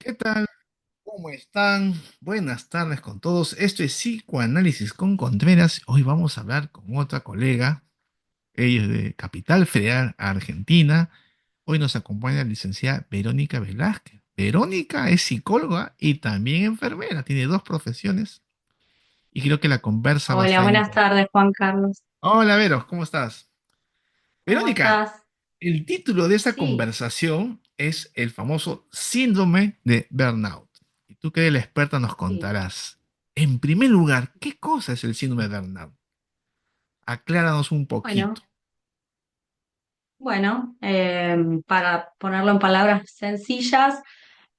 ¿Qué tal? ¿Cómo están? Buenas tardes con todos. Esto es Psicoanálisis con Contreras. Hoy vamos a hablar con otra colega. Ella es de Capital Federal, Argentina. Hoy nos acompaña la licenciada Verónica Velázquez. Verónica es psicóloga y también enfermera. Tiene dos profesiones y creo que la conversa va a Hola, estar buenas interesante. tardes, Juan Carlos. Hola, Vero, ¿cómo estás? ¿Cómo Verónica, estás? el título de esta Sí, conversación es el famoso síndrome de burnout. Y tú que eres la experta nos sí. contarás, en primer lugar, ¿qué cosa es el síndrome de burnout? Acláranos un poquito. Bueno, bueno, para ponerlo en palabras sencillas,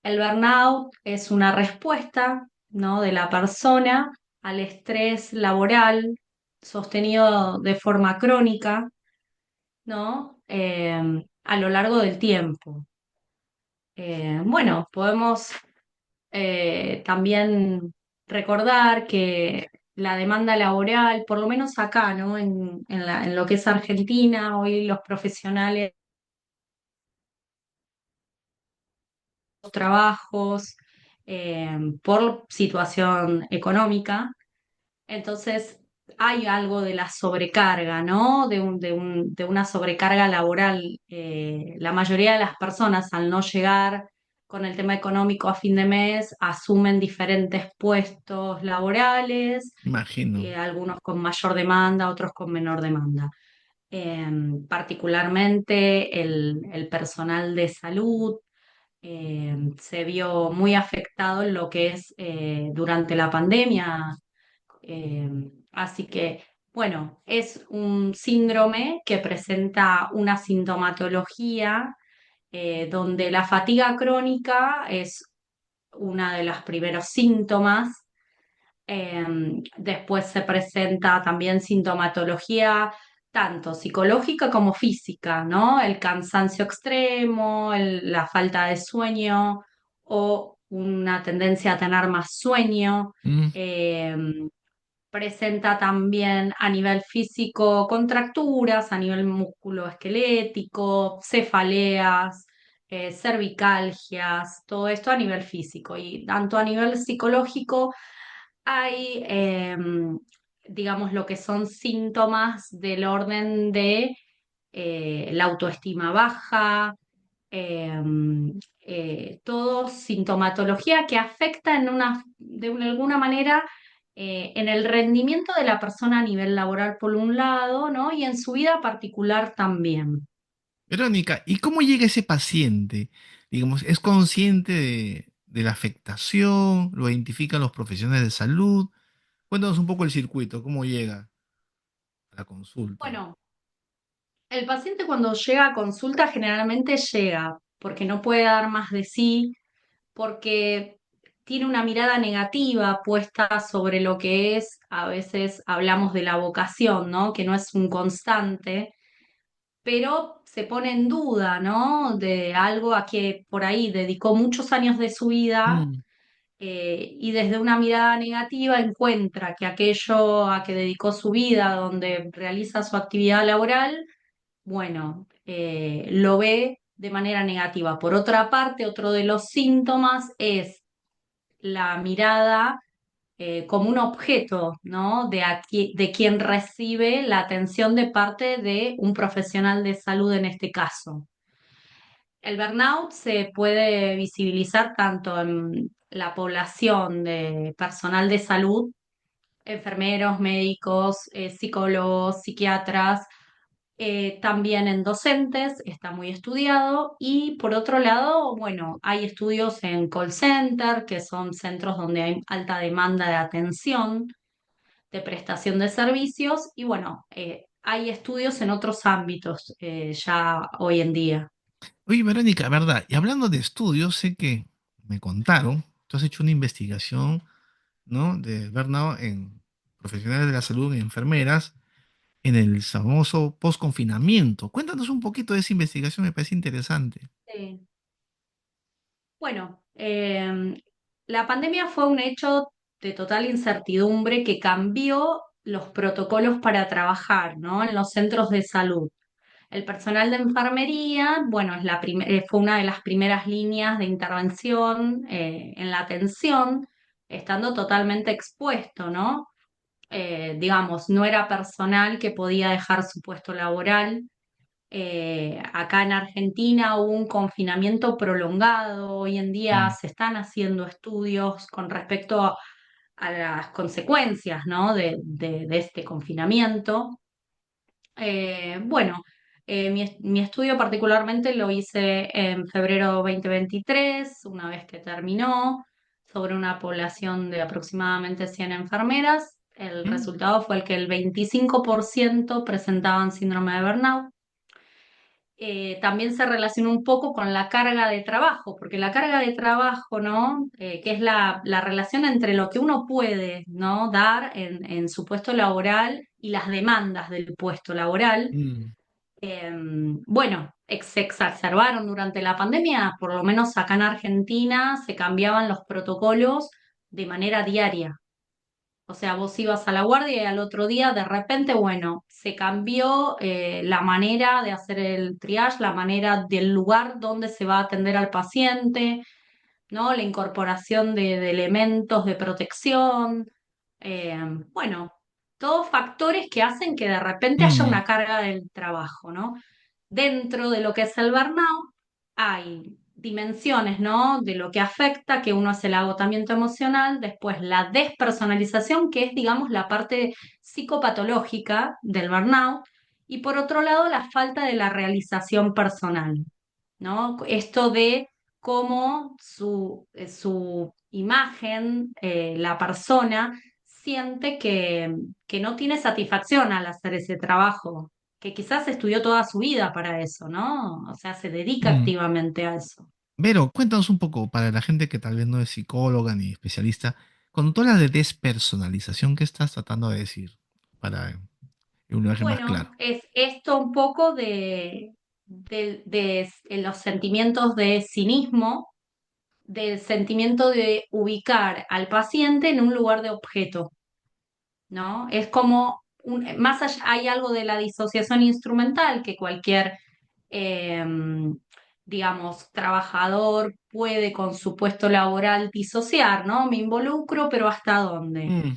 el burnout es una respuesta, ¿no?, de la persona al estrés laboral sostenido de forma crónica, ¿no? A lo largo del tiempo. Bueno, podemos también recordar que la demanda laboral, por lo menos acá, ¿no? En lo que es Argentina, hoy los profesionales, los trabajos, por situación económica, entonces hay algo de la sobrecarga, ¿no? De una sobrecarga laboral. La mayoría de las personas, al no llegar con el tema económico a fin de mes, asumen diferentes puestos laborales, Imagino. algunos con mayor demanda, otros con menor demanda. Particularmente el personal de salud se vio muy afectado en lo que es durante la pandemia. eh, Así que, bueno, es un síndrome que presenta una sintomatología donde la fatiga crónica es uno de los primeros síntomas. Después se presenta también sintomatología tanto psicológica como física, ¿no? El cansancio extremo, la falta de sueño o una tendencia a tener más sueño. Mm, em, Presenta también a nivel físico contracturas, a nivel musculoesquelético, cefaleas, cervicalgias, todo esto a nivel físico. Y tanto a nivel psicológico hay, digamos, lo que son síntomas del orden de la autoestima baja, eh, todo sintomatología que afecta alguna manera en el rendimiento de la persona a nivel laboral por un lado, ¿no? Y en su vida particular también. Verónica, ¿y cómo llega ese paciente? Digamos, ¿es consciente de la afectación? ¿Lo identifican los profesionales de salud? Cuéntanos un poco el circuito, cómo llega a la consulta. Bueno, el paciente cuando llega a consulta generalmente llega porque no puede dar más de sí, porque tiene una mirada negativa puesta sobre lo que es, a veces hablamos de la vocación, ¿no? Que no es un constante, pero se pone en duda, ¿no? De algo a que por ahí dedicó muchos años de su vida Mm. y desde una mirada negativa encuentra que aquello a que dedicó su vida, donde realiza su actividad laboral, bueno, lo ve de manera negativa. Por otra parte, otro de los síntomas es la mirada como un objeto, ¿no? De quien recibe la atención de parte de un profesional de salud en este caso. El burnout se puede visibilizar tanto en la población de personal de salud, enfermeros, médicos, psicólogos, psiquiatras, también en docentes, está muy estudiado. Y por otro lado, bueno, hay estudios en call center, que son centros donde hay alta demanda de atención, de prestación de servicios. Y bueno, hay estudios en otros ámbitos ya hoy en día. Oye, Verónica, ¿verdad? Y hablando de estudios, sé que me contaron, tú has hecho una investigación, ¿no? De burnout en profesionales de la salud, en enfermeras, en el famoso post-confinamiento. Cuéntanos un poquito de esa investigación, me parece interesante. Sí. Bueno, la pandemia fue un hecho de total incertidumbre que cambió los protocolos para trabajar, ¿no? En los centros de salud. El personal de enfermería, bueno, fue una de las primeras líneas de intervención en la atención, estando totalmente expuesto, ¿no? Digamos, no era personal que podía dejar su puesto laboral. Acá en Argentina hubo un confinamiento prolongado. Hoy en día Mm, se están haciendo estudios con respecto a las consecuencias, ¿no? de este confinamiento. Bueno, mi estudio particularmente lo hice en febrero 2023, una vez que terminó, sobre una población de aproximadamente 100 enfermeras. El mm, resultado fue el que el 25% presentaban síndrome de burnout. También se relaciona un poco con la carga de trabajo, porque la carga de trabajo, ¿no? Que es la relación entre lo que uno puede, ¿no? dar en su puesto laboral y las demandas del puesto laboral. mm, Bueno, se exacerbaron durante la pandemia, por lo menos acá en Argentina se cambiaban los protocolos de manera diaria. O sea, vos ibas a la guardia y al otro día de repente, bueno, se cambió la manera de hacer el triage, la manera del lugar donde se va a atender al paciente, ¿no? La incorporación de elementos de protección. eh, bueno, todos factores que hacen que de repente haya mm. una carga del trabajo, ¿no? Dentro de lo que es el burnout hay dimensiones, ¿no? De lo que afecta, que uno es el agotamiento emocional, después la despersonalización, que es, digamos, la parte psicopatológica del burnout, y por otro lado, la falta de la realización personal, ¿no? Esto de cómo su imagen, la persona, siente que no tiene satisfacción al hacer ese trabajo, que quizás estudió toda su vida para eso, ¿no? O sea, se dedica Mm. activamente a eso. Vero, cuéntanos un poco, para la gente que tal vez no es psicóloga ni especialista, cuando tú hablas de despersonalización, ¿qué estás tratando de decir? Para un lenguaje más Bueno, claro. es esto un poco los sentimientos de cinismo, del sentimiento de ubicar al paciente en un lugar de objeto. ¿No? Es como, más allá, hay algo de la disociación instrumental que cualquier, eh, digamos, trabajador puede con su puesto laboral disociar, ¿no? Me involucro, pero ¿hasta dónde? Mm,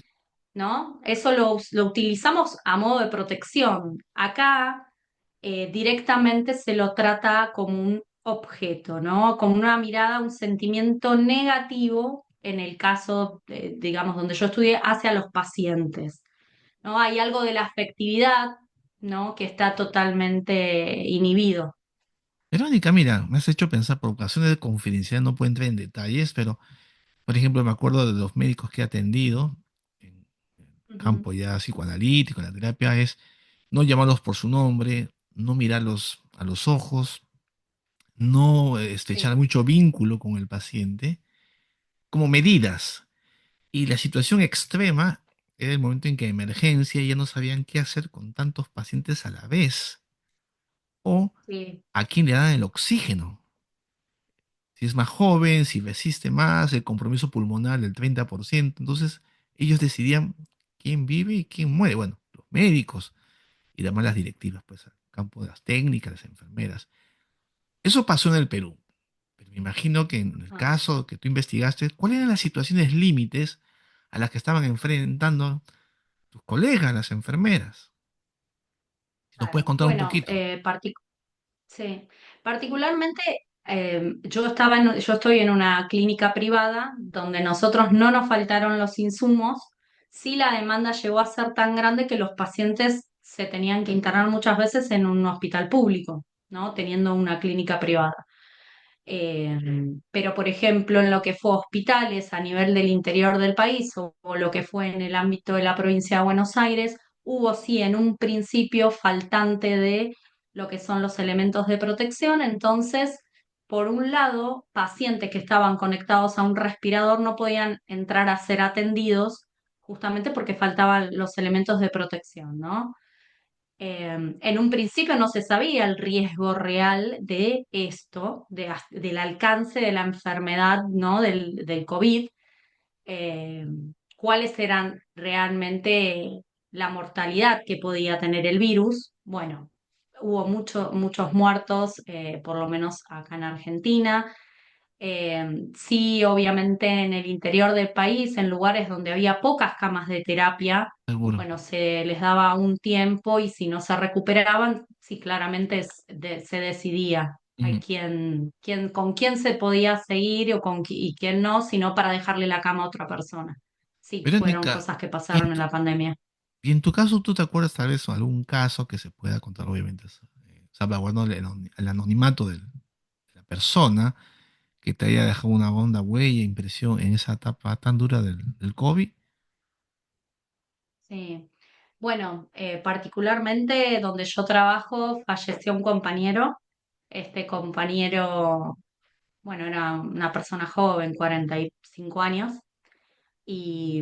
¿No? Eso lo utilizamos a modo de protección. Acá directamente se lo trata como un objeto, ¿no? Como una mirada, un sentimiento negativo en el caso, digamos, donde yo estudié, hacia los pacientes. ¿No? Hay algo de la afectividad, ¿no? Que está totalmente inhibido. Verónica, mira, me has hecho pensar por ocasiones de confidencialidad, no puedo entrar en detalles, pero, por ejemplo, me acuerdo de los médicos que he atendido en el Ujú. campo ya psicoanalítico, en la terapia, es no llamarlos por su nombre, no mirarlos a los ojos, no estrechar Sí, mucho vínculo con el paciente, como medidas. Y la situación extrema era el momento en que emergencia ya no sabían qué hacer con tantos pacientes a la vez o sí, a quién le dan el oxígeno. Si es más joven, si resiste más, el compromiso pulmonar del 30%. Entonces ellos decidían quién vive y quién muere. Bueno, los médicos y las malas directivas, pues al campo de las técnicas, las enfermeras. Eso pasó en el Perú. Pero me imagino que en el ah, caso que tú investigaste, ¿cuáles eran las situaciones límites a las que estaban enfrentando tus colegas, las enfermeras? Si nos puedes claro. contar un Bueno, poquito. sí. Particularmente, yo estoy en una clínica privada donde nosotros no nos faltaron los insumos. Sí, la demanda llegó a ser tan grande que los pacientes se tenían que internar muchas veces en un hospital público, ¿no? Teniendo una clínica privada. Eh, pero, por ejemplo, en lo que fue hospitales a nivel del interior del país o lo que fue en el ámbito de la provincia de Buenos Aires, hubo sí en un principio faltante de lo que son los elementos de protección. Entonces, por un lado, pacientes que estaban conectados a un respirador no podían entrar a ser atendidos justamente porque faltaban los elementos de protección, ¿no? En un principio no se sabía el riesgo real de esto, del alcance de la enfermedad, ¿no? Del COVID, eh, cuáles eran realmente la mortalidad que podía tener el virus. Bueno, hubo muchos muertos, por lo menos acá en Argentina. Sí, obviamente en el interior del país, en lugares donde había pocas camas de terapia, seguro. bueno, se les daba un tiempo y si no se recuperaban, sí, claramente se decidía. Hay Ujú. con quién se podía seguir y quién no, sino para dejarle la cama a otra persona. Sí, fueron Verónica, cosas que y pasaron en la pandemia. y en tu caso, ¿tú te acuerdas tal vez de algún caso que se pueda contar, obviamente, salvaguardando el anonimato de la persona que te haya dejado una honda huella, impresión en esa etapa tan dura del COVID? Sí. Bueno, particularmente donde yo trabajo, falleció un compañero. Este compañero, bueno, era una persona joven, 45 años, y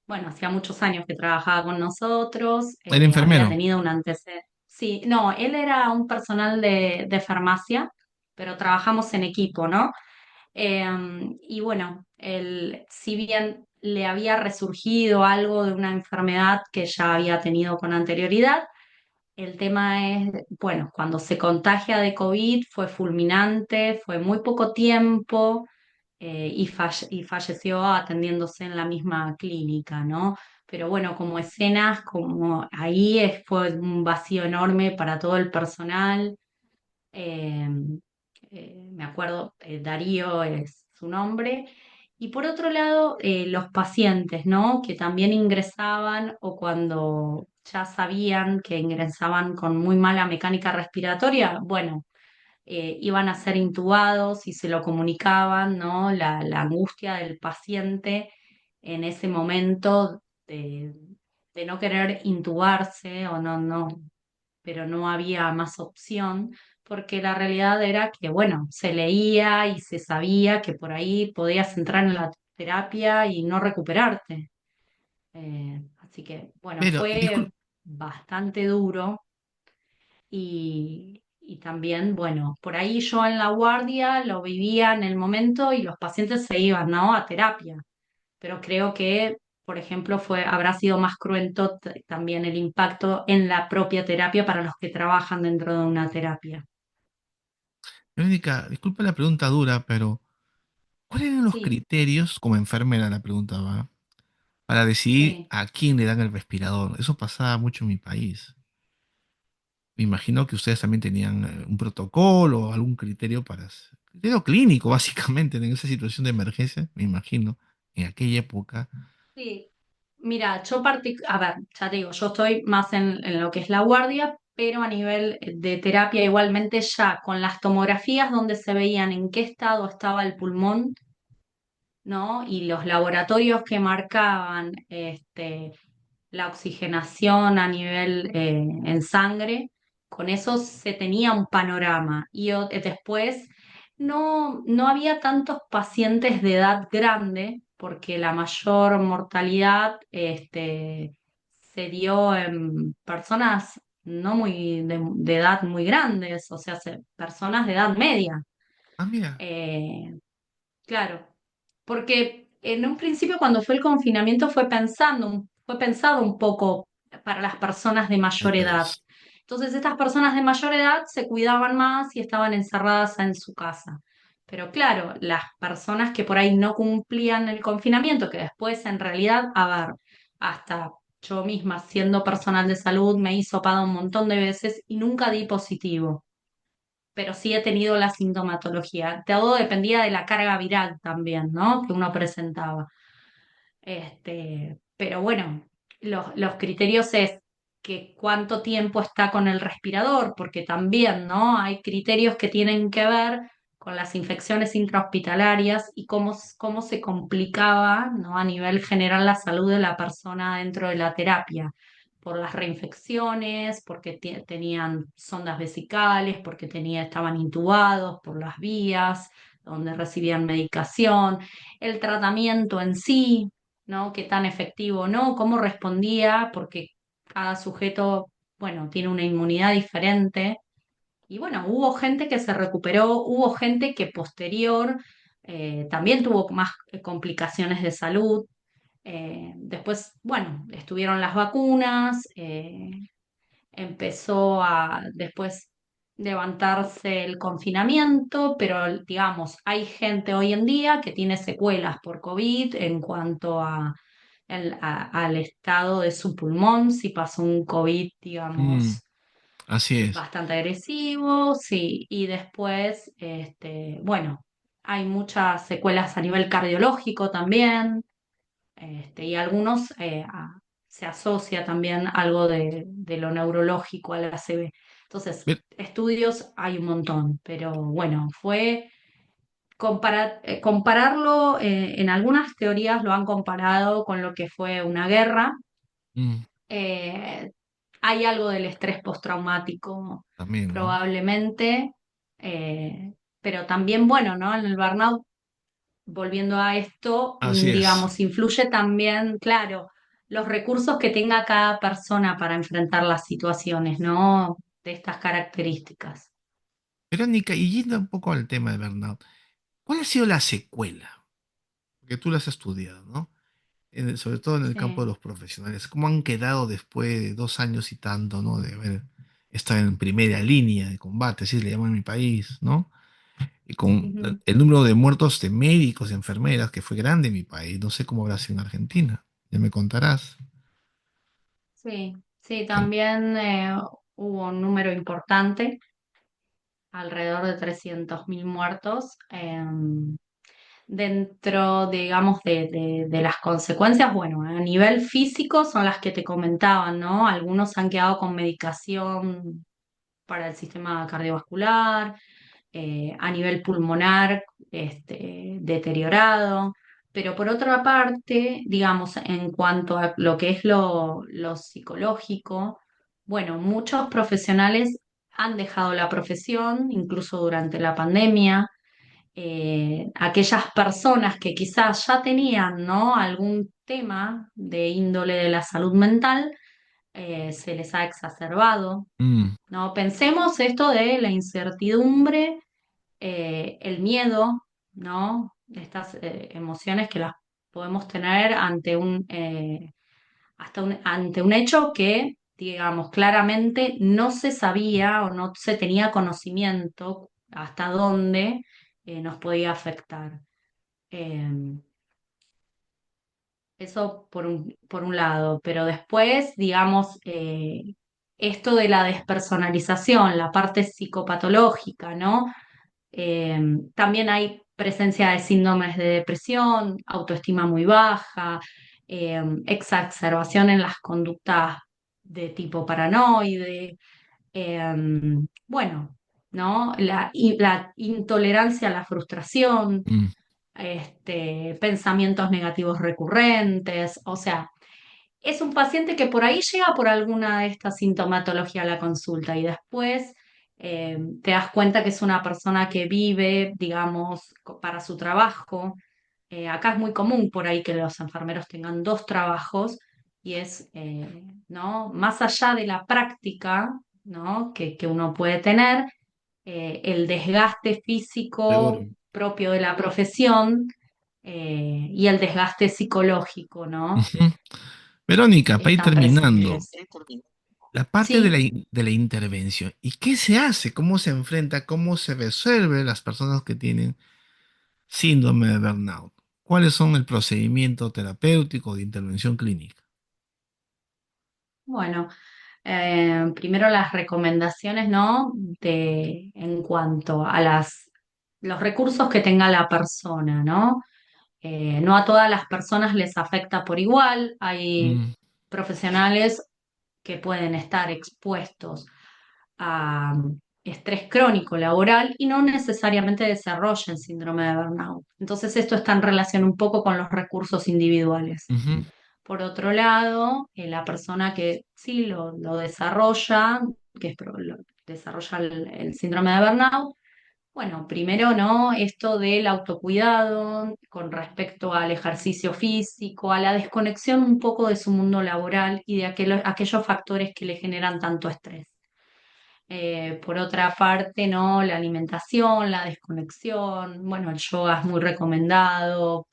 bueno, hacía muchos años que trabajaba con nosotros, El había enfermero. tenido un antecedente. Sí, no, él era un personal de farmacia, pero trabajamos en equipo, ¿no? Y bueno, él, si bien le había resurgido algo de una enfermedad que ya había tenido con anterioridad, el tema es, bueno, cuando se contagia de COVID fue fulminante, fue muy poco tiempo y falleció atendiéndose en la misma clínica, ¿no? Pero bueno, como escenas, como ahí fue un vacío enorme para todo el personal. eh, Me acuerdo, Darío es su nombre. Y por otro lado, los pacientes, ¿no? Que también ingresaban o cuando ya sabían que ingresaban con muy mala mecánica respiratoria, bueno, iban a ser intubados y se lo comunicaban, ¿no? La angustia del paciente en ese momento de no querer intubarse o no, pero no había más opción, porque la realidad era que, bueno, se leía y se sabía que por ahí podías entrar en la terapia y no recuperarte. Así que, bueno, Pero, fue bastante duro y también, bueno, por ahí yo en la guardia lo vivía en el momento y los pacientes se iban, ¿no? A terapia, pero creo que, por ejemplo, habrá sido más cruento también el impacto en la propia terapia para los que trabajan dentro de una terapia. Verónica, disculpa la pregunta dura, pero ¿cuáles eran los Sí, criterios, como enfermera la pregunta va, para decidir sí, a quién le dan el respirador? Eso pasaba mucho en mi país. Me imagino que ustedes también tenían un protocolo o algún criterio criterio clínico, básicamente, en esa situación de emergencia, me imagino, en aquella época. sí. Mira, a ver, ya te digo, yo estoy más en lo que es la guardia, pero a nivel de terapia igualmente ya con las tomografías donde se veían en qué estado estaba el pulmón, ¿no? Y los laboratorios que marcaban la oxigenación a nivel en sangre, con eso se tenía un panorama. Y después no había tantos pacientes de edad grande, porque la mayor mortalidad se dio en personas no muy de edad muy grandes, o sea, personas de edad media. Ah, mira, Eh, Claro, porque en un principio cuando fue el confinamiento fue pensado un poco para las personas de ay mayor edad. pues. Entonces estas personas de mayor edad se cuidaban más y estaban encerradas en su casa. Pero claro, las personas que por ahí no cumplían el confinamiento, que después en realidad, a ver, hasta yo misma siendo personal de salud me he hisopado un montón de veces y nunca di positivo, pero sí he tenido la sintomatología. Todo dependía de la carga viral también, ¿no? Que uno presentaba. Pero bueno, los criterios es que cuánto tiempo está con el respirador, porque también, ¿no? Hay criterios que tienen que ver con las infecciones intrahospitalarias y cómo se complicaba, ¿no? A nivel general la salud de la persona dentro de la terapia, por las reinfecciones, porque tenían sondas vesicales, porque estaban intubados por las vías donde recibían medicación, el tratamiento en sí, ¿no? Qué tan efectivo o no, cómo respondía, porque cada sujeto, bueno, tiene una inmunidad diferente. Y bueno, hubo gente que se recuperó, hubo gente que posterior también tuvo más complicaciones de salud. Después, bueno, estuvieron las vacunas, empezó a después levantarse el confinamiento, pero digamos, hay gente hoy en día que tiene secuelas por COVID en cuanto al estado de su pulmón, si pasó un COVID, Mm, digamos, así es. bastante agresivo, sí, y después, bueno, hay muchas secuelas a nivel cardiológico también, y algunos se asocia también algo de lo neurológico al ACV. Entonces, Ver- estudios hay un montón, pero bueno, fue compararlo, en algunas teorías lo han comparado con lo que fue una guerra. mm, eh, Hay algo del estrés postraumático también, ¿no? probablemente, pero también, bueno, ¿no? En el burnout, volviendo a esto, Así es. digamos, influye también, claro, los recursos que tenga cada persona para enfrentar las situaciones, ¿no? De estas características. Verónica, y yendo un poco al tema de burnout, ¿cuál ha sido la secuela? Porque tú la has estudiado, ¿no? Sobre todo en el campo de Sí. los profesionales. ¿Cómo han quedado después de 2 años y tanto, ¿no? De haber estado en primera línea de combate, así le llaman en mi país, ¿no? Y con Ujú. el número de muertos de médicos y enfermeras, que fue grande en mi país. No sé cómo habrá sido en Argentina. Ya me contarás. Sí, sí, Que- también hubo un número importante, alrededor de 300.000 muertos. Dentro, digamos, de las consecuencias, bueno, a nivel físico son las que te comentaban, ¿no? Algunos han quedado con medicación para el sistema cardiovascular, a nivel pulmonar, deteriorado. Pero por otra parte, digamos, en cuanto a lo que es lo psicológico, bueno, muchos profesionales han dejado la profesión, incluso durante la pandemia. Aquellas personas que quizás ya tenían, ¿no? Algún tema de índole de la salud mental, se les ha exacerbado, mm, ¿no? Pensemos esto de la incertidumbre, el miedo, ¿no? Estas emociones que las podemos tener ante un hecho que, digamos, claramente no se sabía o no se tenía conocimiento hasta dónde nos podía afectar. Eh, Eso por un lado, pero después, digamos, esto de la despersonalización, la parte psicopatológica, ¿no? Eh, También hay presencia de síndromes de depresión, autoestima muy baja, exacerbación en las conductas de tipo paranoide, eh, bueno, ¿no? La intolerancia a la frustración, mm, pensamientos negativos recurrentes, o sea, es un paciente que por ahí llega por alguna de estas sintomatologías a la consulta y después te das cuenta que es una persona que vive, digamos, para su trabajo. Acá es muy común por ahí que los enfermeros tengan dos trabajos y es, ¿no? Más allá de la práctica, ¿no? que uno puede tener, el desgaste seguro. físico propio de la profesión, y el desgaste psicológico, ¿no? Ujú. Verónica, para ir Están terminando, presentes. la parte de Sí, de la intervención. ¿Y qué se hace? ¿Cómo se enfrenta? ¿Cómo se resuelve las personas que tienen síndrome de burnout? ¿Cuáles son el procedimiento terapéutico de intervención clínica? bueno, primero las recomendaciones, ¿no? En cuanto a los recursos que tenga la persona, ¿no? No a todas las personas les afecta por igual. Hay Mm, profesionales que pueden estar expuestos a estrés crónico laboral y no necesariamente desarrollen síndrome de burnout. Entonces, esto está en relación un poco con los recursos individuales. ujú, Por otro lado, la persona que sí lo desarrolla, desarrolla el síndrome de burnout, bueno, primero, ¿no? Esto del autocuidado con respecto al ejercicio físico, a la desconexión un poco de su mundo laboral y de aquellos factores que le generan tanto estrés. Por otra parte, ¿no? La alimentación, la desconexión, bueno, el yoga es muy recomendado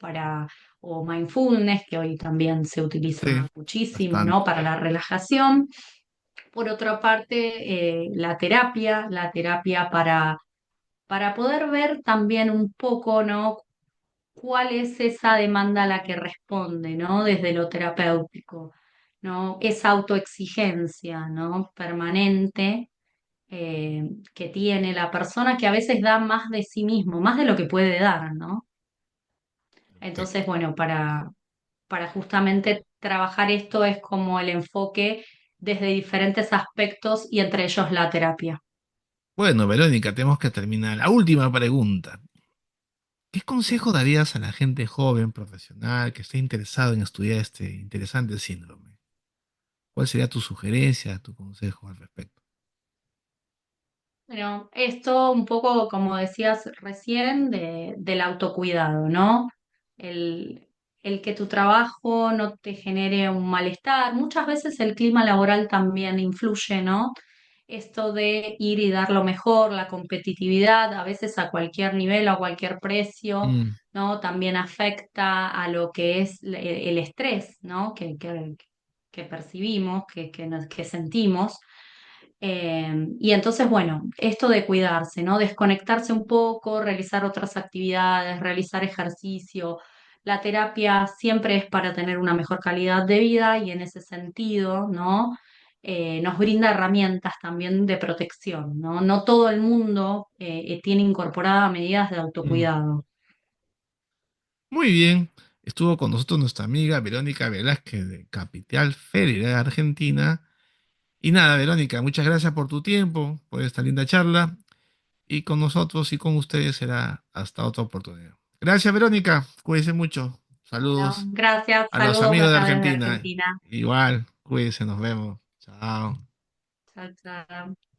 o mindfulness, que hoy también se sí, utiliza muchísimo, ¿no? bastante. Para la relajación. Por otra parte, la terapia para poder ver también un poco, ¿no? ¿Cuál es esa demanda a la que responde, ¿no? Desde lo terapéutico, ¿no? Esa autoexigencia, ¿no? Permanente que tiene la persona que a veces da más de sí mismo, más de lo que puede dar, ¿no? Entonces, Perfecto. bueno, para justamente trabajar esto es como el enfoque desde diferentes aspectos y entre ellos la terapia. Bueno, Verónica, tenemos que terminar. La última pregunta. ¿Qué consejo darías a la gente joven, profesional, que esté interesado en estudiar este interesante síndrome? ¿Cuál sería tu sugerencia, tu consejo al respecto? Bueno, esto un poco, como decías recién, del autocuidado, ¿no? El, el que tu trabajo no te genere un malestar. Muchas veces el clima laboral también influye, ¿no? Esto de ir y dar lo mejor, la competitividad, a veces a cualquier nivel o a cualquier precio, Mm, ¿no? También afecta a lo que es el estrés, ¿no? Que percibimos, que sentimos. Y entonces, bueno, esto de cuidarse, ¿no? Desconectarse un poco, realizar otras actividades, realizar ejercicio. La terapia siempre es para tener una mejor calidad de vida y en ese sentido, ¿no? Nos brinda herramientas también de protección, ¿no? No todo el mundo tiene incorporadas medidas de mm. autocuidado. Muy bien. Estuvo con nosotros nuestra amiga Verónica Velázquez de Capital Federal, Argentina. Y nada, Verónica, muchas gracias por tu tiempo, por esta linda charla. Y con nosotros y con ustedes será hasta otra oportunidad. Gracias, Verónica. Cuídense mucho. Bueno, Saludos gracias, a los saludos amigos de acá desde Argentina. Argentina. Igual, cuídense, nos vemos. Chao. Chao, chao.